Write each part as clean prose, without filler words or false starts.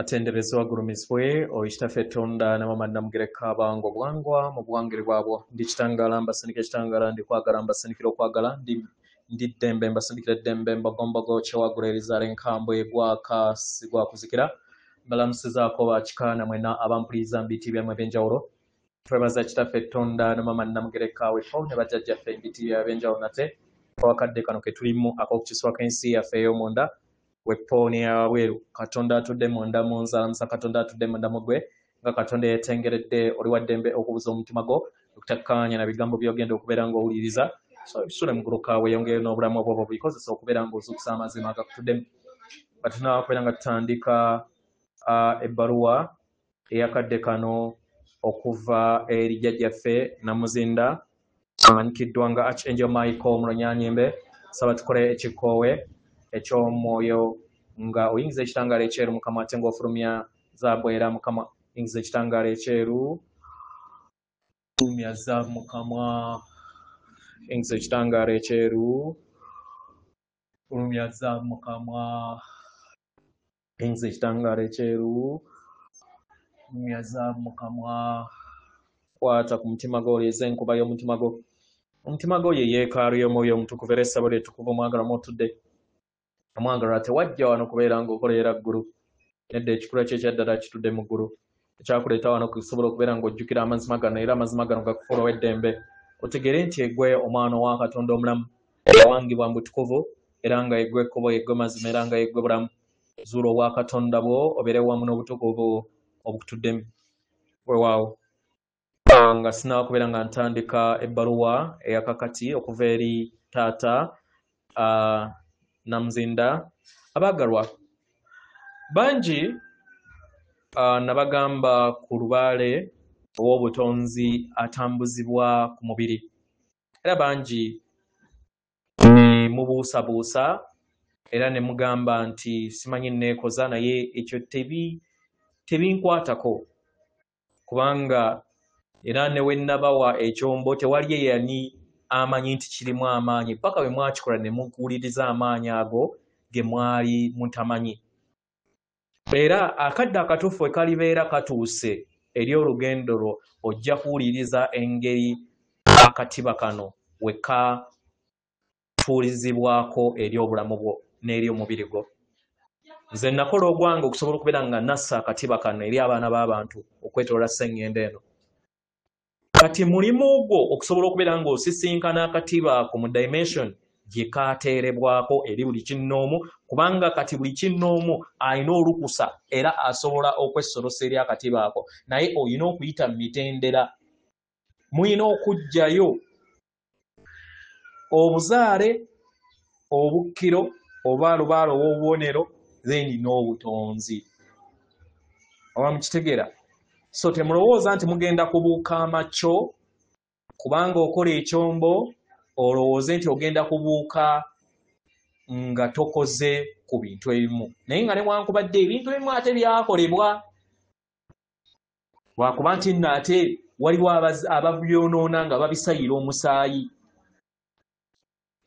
atenderezwa gurumizwe oyitaffe Tonda n'amamanda mugereka bango bwangwa mu buwangire bwabwo ndi kitangala mbasindika kitangala ndi kwagala mbasindikira okwagala ndi ddembe mbasindikira ddembe mbagombago kyewaguliriza lenkambwe gwaka sigwa kuzikira mbalamusizaako bakikaana mwena abampuliriza mbiti byamwe ebyenjawulo twebaza kitaffe Tonda n'amamanda mugereka wepo ne bajjajjaffe mbiti by'ebyenjawulo nate wakadde kano ke tulimu ak'okukiswa k'ensi yaffe ey'omunda weponi ya weru Katonda atudde munda munzanza Katonda atudde munda mugwe nga Katonda yetengeredde oli waddembe okubuza omutima gwo okutakkaanya na bigambo by'ogenda okubeera ng'owuliriza so ebisule muguluka weyongere n'obulamu obwo bubikozesa okubeera ng'ozuukusa amazima agakutudde batunaba kubeera nga tutandika ebbaluwa eyakadde kano okuva eri jjajjaffe Namuzinda amanyikiddwa nga Archangel Michael Mulonyanyimbe saba tukole ekikoowe eky'omwoyo nga oyingiza ekitangaala ekyeru mukama ate ng'ofulumya zaabu era mukama oyingiza ekitangaala ekyeru fulumya zaabu mukama oyingiza ekitangaala ekyeru fulumya zaabu mukama oyingiza ekitangaala ekyeru fulumya zaabu mukama kwata ku mutima gwo olieza enkuba y'omutima gwo omutima gwo ye yeekaalu y'omwoyo omutukuvu era essabo lyetukuvu omwagala mwotudde omwagala tewajja wano kubeera ng'okolera ggulu nedda ekikula kye ekyaddala kitudde mu ggulu ekyakuleeta wano kusobola okubeera ng'ojjukira amazima gano era amazima gano gakufuula ow'eddembe otegere nti egwe omwana wa Katonda omulamu yawangibwa mu butukuvu era nga egwe ekkubo yegwe mazima era nga yegwe bulamu zuula obwa Katonda bwo obeere wamu n'obutukuvu obukutuddemu weewaawo nga sinaba kubeera nga ntandika ebbaluwa eyakakati okuva eri taata Namuzinda abaagalwa bangi nabagamba ku lubaale ow'obutonzi atambuzibwa ku mubiri era bangi ne mubuusabuusa era ne mugamba nti simanyi nneekoza naye ekyo tebinkwatako kubanga era ne we nabawa ekyombo tewali eyani amanyi nti kirimu amaanyi paka bwe mwakikola ne mukuwuliriza amaanyi ago ge mwali mutamanyi era akadde akatuufu we kalibeera katuuse eri olugendo lwo ojja kuwuliriza engeri akatiba kano we katuulizibwako eri obulamu bwo n'eri omubiri gwo nze nakola ogwange okusobola okubeera nga nassa akatiba kano eri abaana b'abantu okwetoloola sseŋŋendo eno kati mulimu gwo okusobola okubeera ng'osisinkana akatiba ako mu dimension gye kaateerebwako eri buli kinnoomu kubanga kati buli kinnoomu alina olukusa era asobola okwessolosa eri akatiba ako naye olina okuyita mu mitendera mulina okuggyayo obuzaale obukkiro oba lubaale ow'obubonero then n'obutonzi oba mukitegeera so temulowooza nti mugenda kubuuka amakyo kubanga okola ekyombo olowooze nti ogenda kubuuka nga tokoze ku bintu ebimu naye nga newankubadde ebintu ebimu ate byakolebwa lwakuba nti nno ate waliwo ababyonoona nga babisayira omusaayi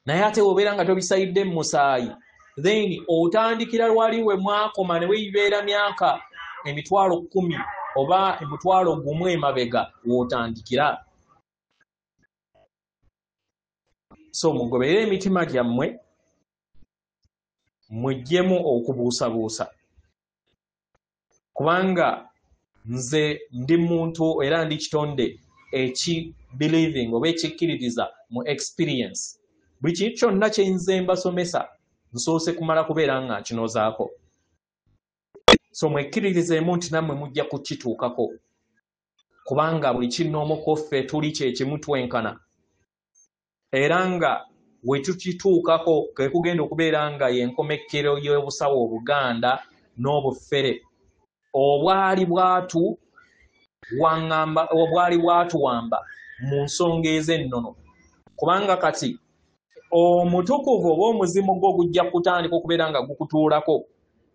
naye ate wobeera nga tobisayidde mu musaayi then otandikira lwali we mwakoma ne weyibeera myaka emitwalo 10 oba emitwalo 1 emabega w'otandikira so mugoberere emitima gyammwe muggyemu okubuusabuusa kubanga nze ndi muntu era ndi kitonde eki-believing oba ekikkiririza mu experience buli kintu kyonna kye nze mbasomesa nsoose kumala kubeera nga nkinozaako so mwekkiririzemu nti nammwe mujja kukituukako kubanga buli kinnoomu kwaffe tuli kyekimu twenkana era nga we tukituukako ke kugenda okubeera nga y'enkomekkero y'obusawo obuganda n'obufere obwali bwatuwamba mu nsonga ez'ennono kubanga kati omutukuvu oba omuzimu gwo gujja kutandika okubeera nga gukutuulako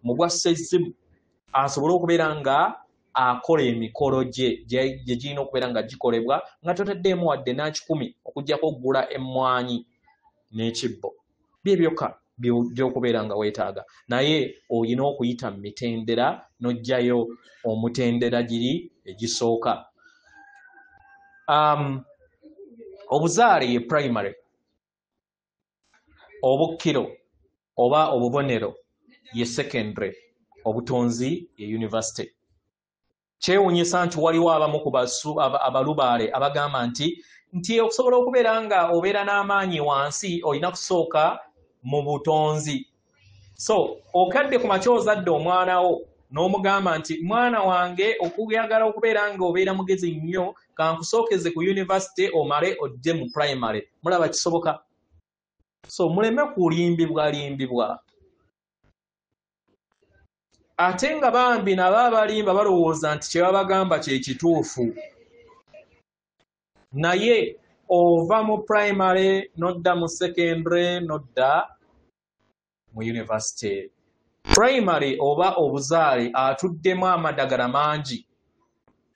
mu gwa ssezimu asobole okubeera nga akola emikolo gye girina okubeera nga gikolebwa nga totaddeemu wadde n'akikumi okuggyako okugula emmwanyi n'ekibbo bye byokka by'okubeera nga weetaaga naye olina okuyita mu mitendera n'ojjayo omutendera giri egisooka. Obuzaale ye primary, obukkiro oba obubonero ye secondary, obutonzi ye university. Kyewuunyisa nti waliwo abamu ku abalubaale abagamba nti okusobola okubeera nga obeera n'amaanyi wansi olina kusooka mu butonzi. So okadde ku makya ozadde omwana wo n'omugamba nti mwana wange okuyagala okubeera nga obeera mugezi nnyo kankusookeze ku university omale ojje mu primary. Mulaba kisoboka? So muleme kulimbibwa. Ate nga bambi nabo abalimba balowooza nti kye babagamba kye kituufu. Naye ova mu primary nodda mu secondary nodda mu university. Primary oba obuzaale atuddemu amadagala mangi,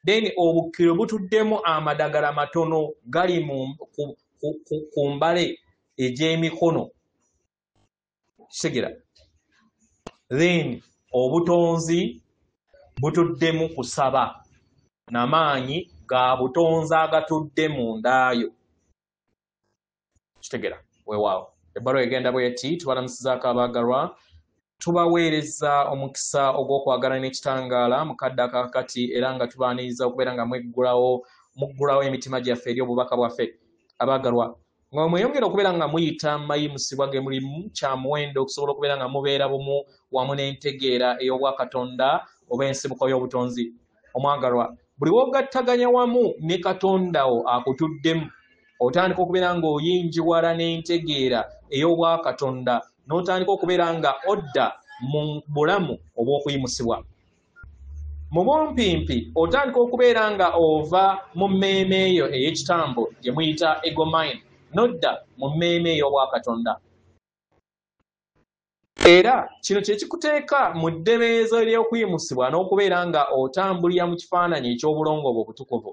then obukkiro butuddemu amadagala matono gali ku mbale egy'emikono. Kitegeera? Then obutonzi butuddemu kusaba n'amaanyi ga butonzi agatudde mu ndaayo. Kitegeera? Weewaawo ebbaluwa egenda bweti. Tubalamusizaako abaagalwa, tubaweereza omukisa ogw'okwagala n'ekitangaala mu kadde akakati era nga tubaaniriza okubeera nga muggulawo emitima gyaffe eri obubaka bwaffe. Abaagalwa, nga mweyongera okubeera nga muyita mayimusibwa ge mulimu kya muwendo okusobola okubeera nga mubeera bumu wamu n'entegeera ey'obwakatonda oba ensibuko y'obutonzi. Omwagalwa, buli wogattaganya wamu ne Katonda wo akutuddemu, otandika okubeera nga oyingiwala n'entegeera ey'obwakatonda n'otandika okubeera nga odda mu bulamu obw'okuyimusibwa. Mu bumpimpi otandika okubeera nga ova mu mmeeme eyo ey'ekitambo gye muyita ego mind n'odda mu mmeeme ey'obwakatonda. Era kino kye kikuteeka mu ddereezo ery'okuyimusibwa n'okubeera nga otambulira mu kifaananyi eky'obulongoofu obutukuvu.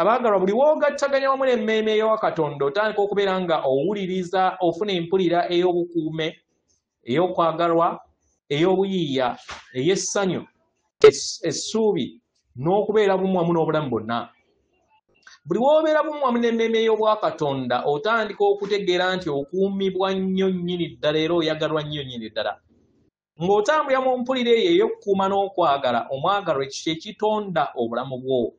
Abaagalwa, buli woogattaganya wamu n'emmeeme ey'owakatonda otandika okubeera nga owuliriza ofuna empulira ey'obukuume, ey'okwagalwa, ey'obuyiiya, ey'essanyu, essuubi n'okubeera bumu wamu n'obulamu bwonna. Buli woobeera bumu wamu n'emmeeme ey'obwakatonda otandika okutegeera nti okuumibwa nnyo nnyini ddala era oyagalwa nnyo nnyini ddala. Ng'otambulira mu mpulira eyo ey'okukuuma n'okwagala, omwagalwa, ekyo kye kitonda obulamu bwo.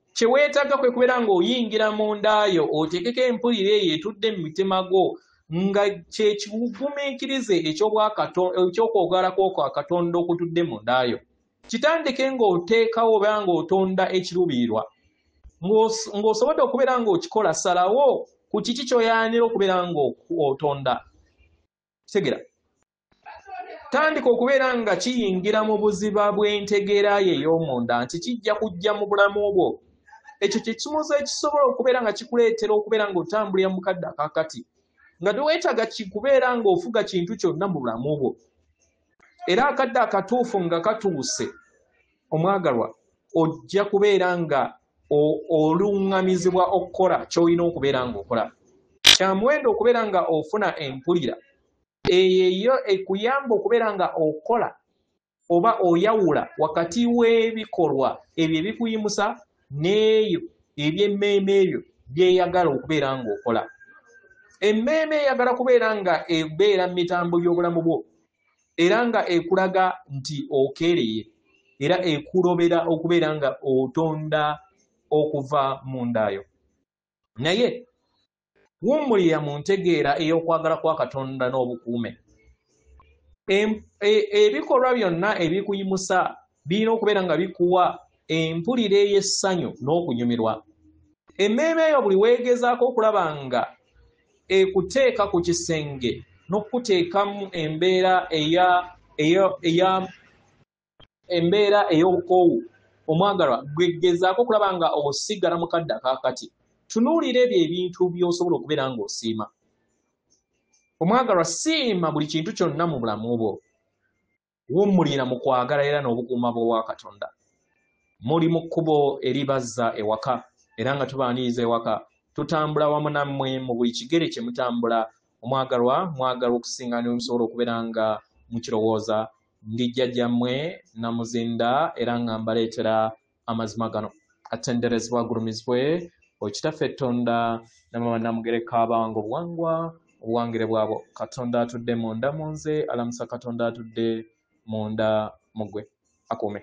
Kye weetaaga kwe kubeera ng'oyingira mu ndaayo oteekeko empulira eyo etudde mu mitima gwo nga kye kigumiikirize eky'okwogala kw'okwa Katonda okutudde mu ndaayo. Kitandike ng'oteekawo oba ng'otonda ekiruubirirwa. Ng'osobodde okubeera ng'okikola, salawo ku kiki ky'oyaanira okubeera ng'otonda. Kitegeera? Tandika okubeera nga kiyingira mu buziba bw'entegeera ye ey'omunda nti kijja kujja mu bulamu bwo. Ekyo kye kimuzo ekisobola okubeera nga kikuleetera okubeera ng'otambulira mu kadde akakati, nga teweetaaga kikubeera ng'ofuga kintu kyonna mu bulamu bwo. Era akadde akatuufu nga katuuse, omwagalwa, ojja kubeera nga oluŋŋamizibwa okukola ky'olina okubeera ng'okola. Kya muwendo okubeera nga ofuna empulira eyo ekuyamba okubeera nga okola oba oyawula wakati w'ebikolwa ebyo ebikuyimusa n'eyo eby'emmeeme ebyo byeyagala okubeera ng'okola. Emmeeme eyagala kubeera nga ebeera mu mitambo y'obulamu bwo era nga ekulaga nti okeereye era ekulobera okubeera nga otonda okuva mu ndaayo. Naye wummulira mu ntegeera ey'okwagala kwa Katonda n'obukuume. Ebikolwa byonna ebikuyimusa birina okubeera nga bikuwa empulira ey'essanyu n'okunyumirwa. Emmeeme eyo buli weegezaako okulaba nga ekuteeka ku kisenge n'okuteekamu embeera ey'obukoowu, omwagalwa, gwegezaako okulaba nga osigala mu kadde akakati. Tunuulira ebyo ebintu by'osobola okubeera ng'osiima. Omwagalwa, siima buli kintu kyonna mu bulamu bwo. Wummulira mu kwagala era n'obukuuma bw'owa Katonda. Muli mu kkubo eribazza ewaka era nga tubaaniriza ewaka. Tutambula wamu nammwe mu buli kigere kye mutambula omwagalwa mwagalwa okusingaana musobola okubeera nga mukirowooza ndi jjajjammwe Namuzinda era nga mbaleetera amazima gano. Atenderezebwa agulumizibwe Okitaffe Tonda namama Namugereka Abange obuwangire bwabo. Katonda atudde munda mu nze, alamusa Katonda atudde munda mu ggwe. Akuume.